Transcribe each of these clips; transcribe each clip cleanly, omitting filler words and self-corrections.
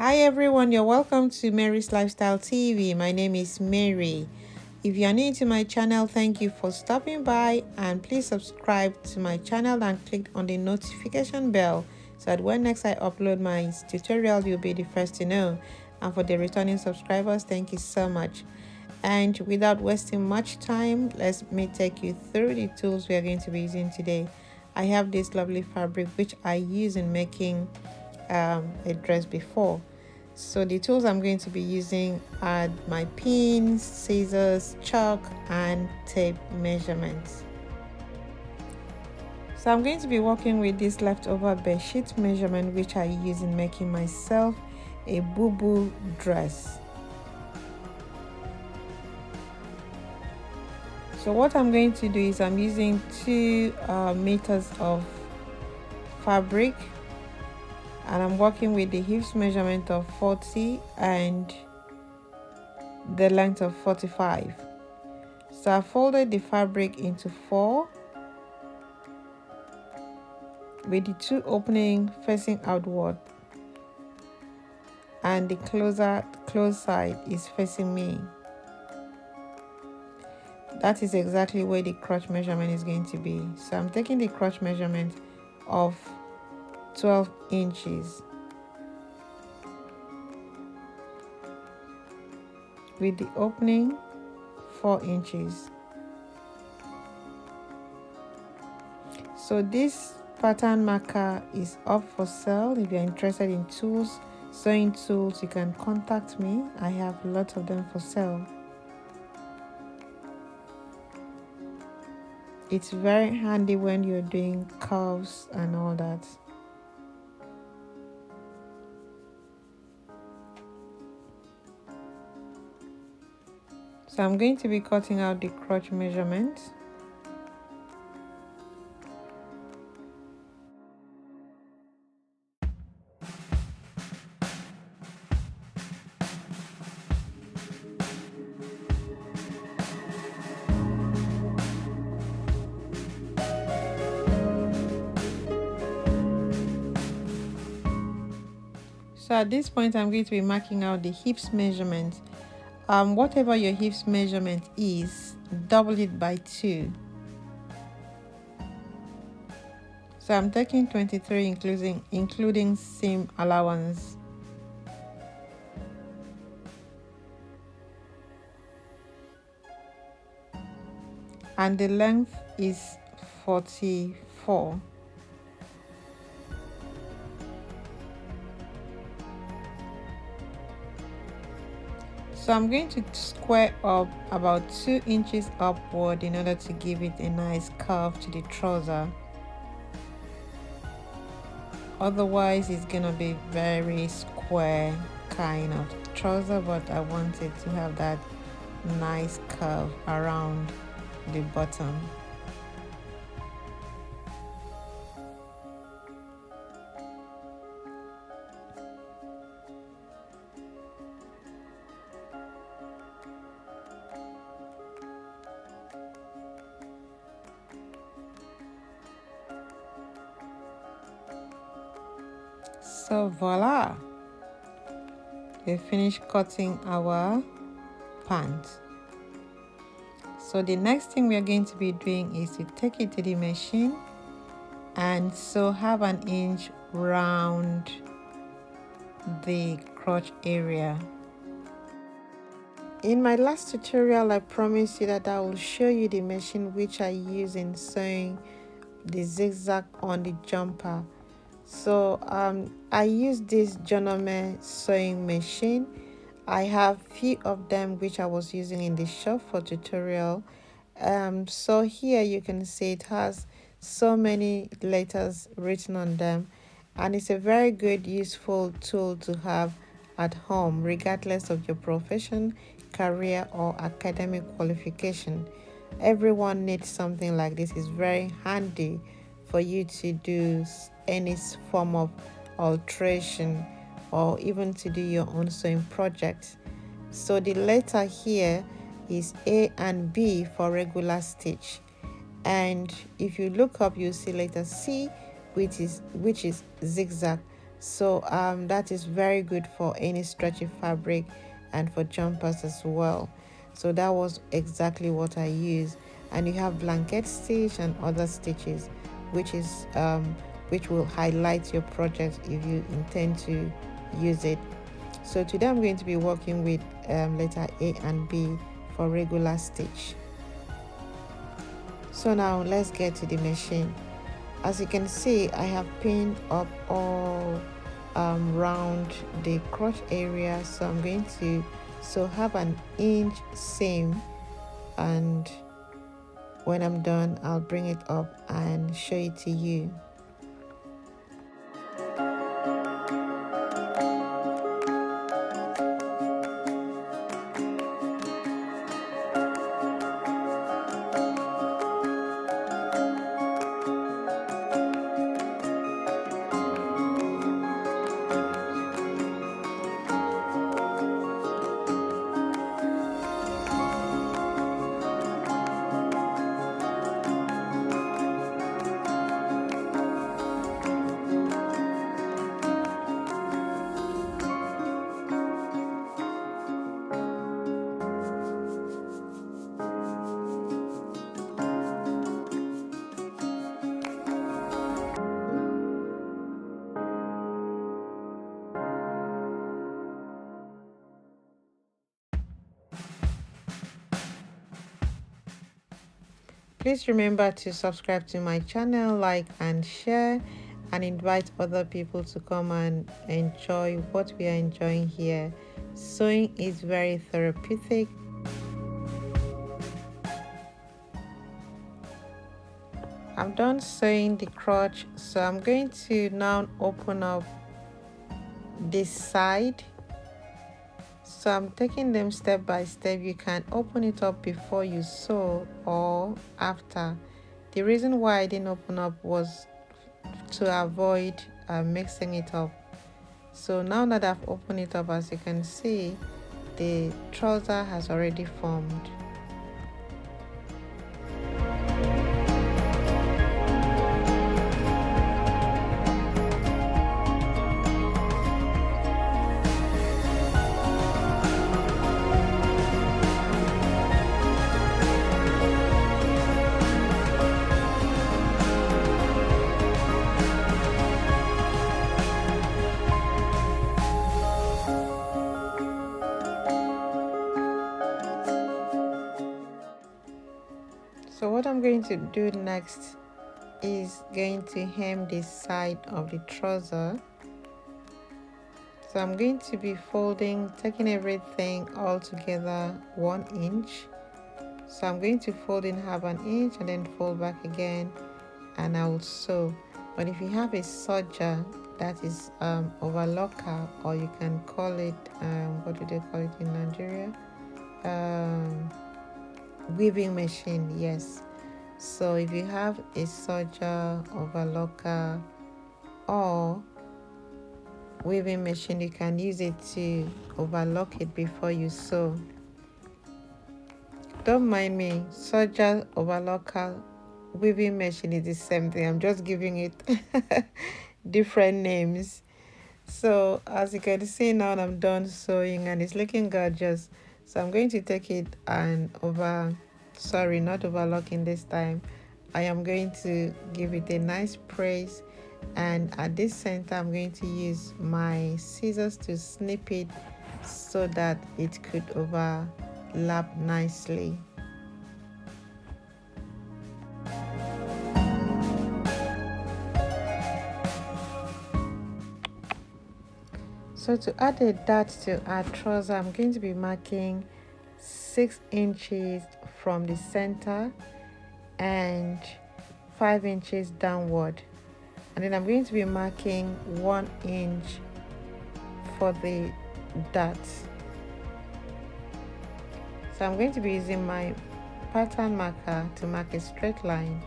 Hi everyone, you're welcome to Mary's Lifestyle TV. My name is Mary. If you're new to my channel, thank you for stopping by, and please subscribe to my channel and click on the notification bell so that when next I upload my tutorial, you'll be the first to know. And for the returning subscribers, thank you so much. And without wasting much time, let me take you through the tools we are going to be using today. I have this lovely fabric which I use in making a dress before. So the tools I'm going to be using are my pins, scissors, chalk, and tape measurements. So I'm going to be working with this leftover bedsheet measurement which I use in making myself a boo-boo dress. So what I'm going to do is I'm using 2 meters of fabric, and I'm working with the hips measurement of 40 and the length of 45. So I folded the fabric into 4 with the 2 opening facing outward, and the closed side is facing me. That is exactly where the crotch measurement is going to be. So I'm taking the crotch measurement of 12 inches with the opening 4 inches. So this pattern marker is up for sale. If you're interested in tools, sewing tools, you can contact me. I have lots of them for sale. It's very handy when you're doing curves and all that. So I'm going to be cutting out the crotch measurement. So at this point, I'm going to be marking out the hips measurement. Whatever your hips measurement is, double it by 2. So I'm taking 23, including seam allowance. And the length is 44. So I'm going to square up about 2 inches upward in order to give it a nice curve to the trouser. Otherwise it's gonna be very square kind of trouser, but I want it to have that nice curve around the bottom. So voila, we finished cutting our pants. So the next thing we are going to be doing is to take it to the machine and sew 1/2 inch round the crotch area. In my last tutorial, I promised you that I will show you the machine which I use in sewing the zigzag on the jumper. So I use this Jonome sewing machine. I have few of them which I was using in the shop for tutorial. So here you can see it has so many letters written on them, and it's a very good useful tool to have at home regardless of your profession, career, or academic qualification. Everyone needs something like this. It's very handy for you to do any form of alteration or even to do your own sewing projects. So the letter here is A and B for regular stitch, and if you look up, you see letter C, which is zigzag. So that is very good for any stretchy fabric and for jumpers as well. So that was exactly what I used. And you have blanket stitch and other stitches, which is which will highlight your project if you intend to use it. So today I'm going to be working with letter A and B for regular stitch. So now let's get to the machine. As you can see, I have pinned up all round the crotch area, so I'm going to have an inch seam, and when I'm done I'll bring it up and show it to you. Please remember to subscribe to my channel, like and share, and invite other people to come and enjoy what we are enjoying here. Sewing is very therapeutic. I'm done sewing the crotch, so I'm going to now open up this side. So I'm taking them step by step. You can open it up before you sew or after. The reason why I didn't open up was to avoid mixing it up. So now that I've opened it up, as you can see, the trouser has already formed. So what I'm going to do next is going to hem this side of the trouser. So I'm going to be folding, taking everything all together 1 inch. So I'm going to fold in half an inch and then fold back again, and I will sew. But if you have a serger, that is overlocker, or you can call it what do they call it in Nigeria, weaving machine, yes. So if you have a serger, overlocker, or weaving machine, you can use it to overlock it before you sew. Don't mind me, serger, overlocker, weaving machine is the same thing. I'm just giving it different names. So as you can see, now I'm done sewing and it's looking gorgeous. So I'm going to take it and not overlocking this time. I am going to give it a nice press, and at this center I'm going to use my scissors to snip it so that it could overlap nicely. So to add a dart to our trouser, I'm going to be marking 6 inches from the center and 5 inches downward, and then I'm going to be marking 1 inch for the dart. So I'm going to be using my pattern marker to mark a straight line,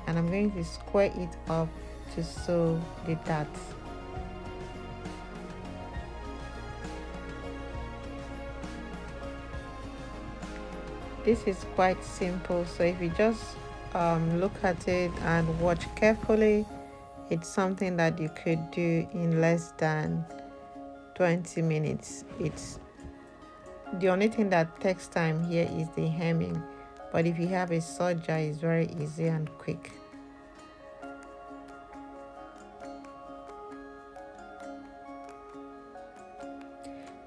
and I'm going to square it up to sew the dart. This is quite simple, so if you just look at it and watch carefully, It's something that you could do in less than 20 minutes. It's the only thing that takes time here is the hemming, but if you have a serger, it's very easy and quick.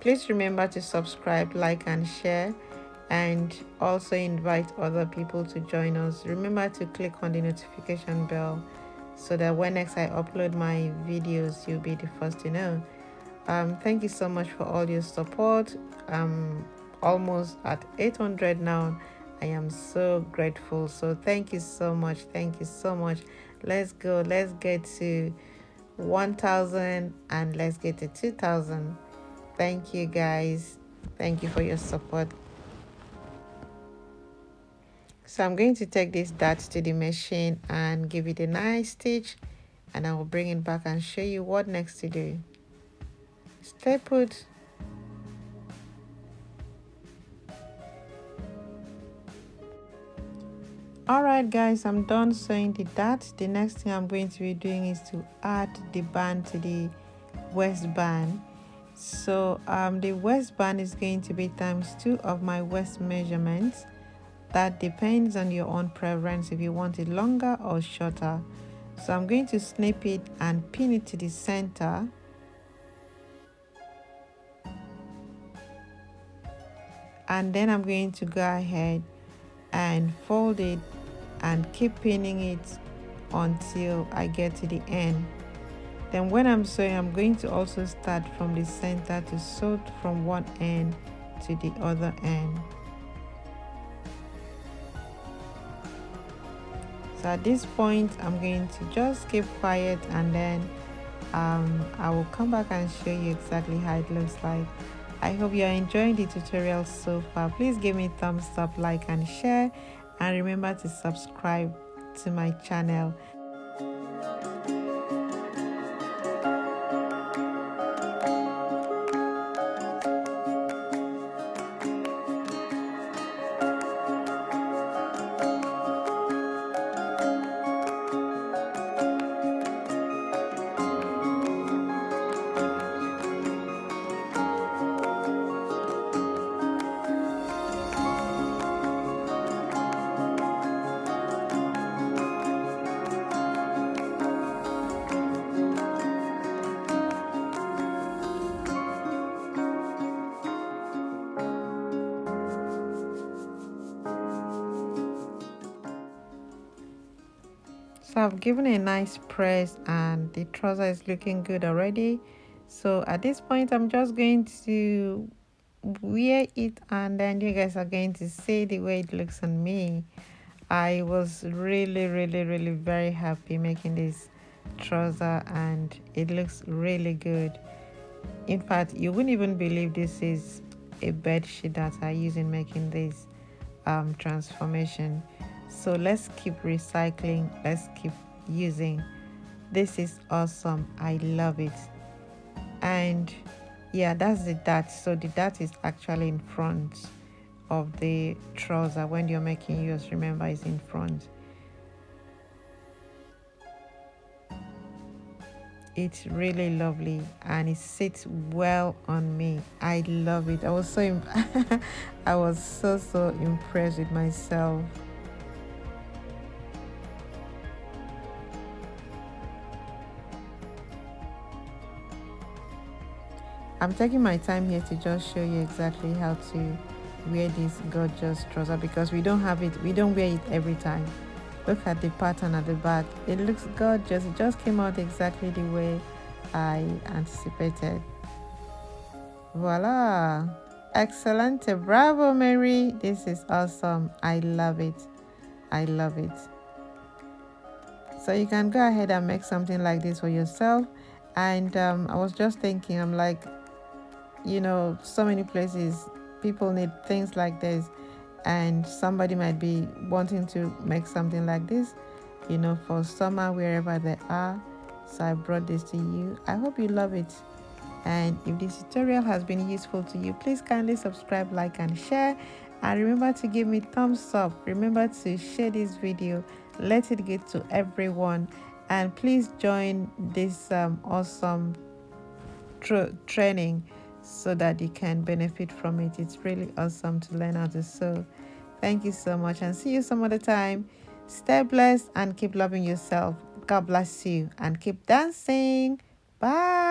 Please remember to subscribe, like, and share, and also invite other people to join us. Remember to click on the notification bell so that when next I upload my videos, you'll be the first to know. Thank you so much for all your support. Almost at 800 now. I am so grateful. So thank you so much. Thank you so much. Let's go. Let's get to 1,000 and let's get to 2,000. Thank you guys. Thank you for your support. So I'm going to take this dart to the machine and give it a nice stitch, and I will bring it back and show you what next to do. Stay put. Alright guys, I'm done sewing the dart. The next thing I'm going to be doing is to add the band to the waistband. So the waistband is going to be ×2 of my waist measurements. That depends on your own preference if you want it longer or shorter. So I'm going to snip it and pin it to the center. And then I'm going to go ahead and fold it and keep pinning it until I get to the end. Then when I'm sewing, I'm going to also start from the center to sew from one end to the other end. So at this point, I'm going to just keep quiet, and then I will come back and show you exactly how it looks like. I hope you are enjoying the tutorial so far. Please give me a thumbs up, like, and share, and remember to subscribe to my channel. So I've given a nice press and the trouser is looking good already. So at this point, I'm just going to wear it, and then you guys are going to see the way it looks on me. I was really very happy making this trouser, and it looks really good. In fact, you wouldn't even believe this is a bed sheet that I use in making this transformation. So let's keep recycling, let's keep using. This is awesome. I love it. And yeah, that's the dart. So the dart is actually in front of the trouser. When you're making yours, remember, it's in front. It's really lovely and it sits well on me. I love it. I was so I was so impressed with myself. I'm taking my time here to just show you exactly how to wear this gorgeous trouser, because we don't have it, we don't wear it every time. Look at the pattern at the back. It looks gorgeous. It just came out exactly the way I anticipated. Voila! Excellent. Bravo, Mary. This is awesome. I love it. I love it. So you can go ahead and make something like this for yourself. And I was just thinking, I'm like, you know, so many places people need things like this, and somebody might be wanting to make something like this, you know, for summer wherever they are. So I brought this to you. I hope you love it, and if this tutorial has been useful to you, please kindly subscribe, like, and share, and remember to give me thumbs up. Remember to share this video, let it get to everyone, And please join this awesome training so that you can benefit from it. It's really awesome to learn how to sew. Thank you so much, and see you some other time. Stay blessed and keep loving yourself. God bless you, and keep dancing. Bye.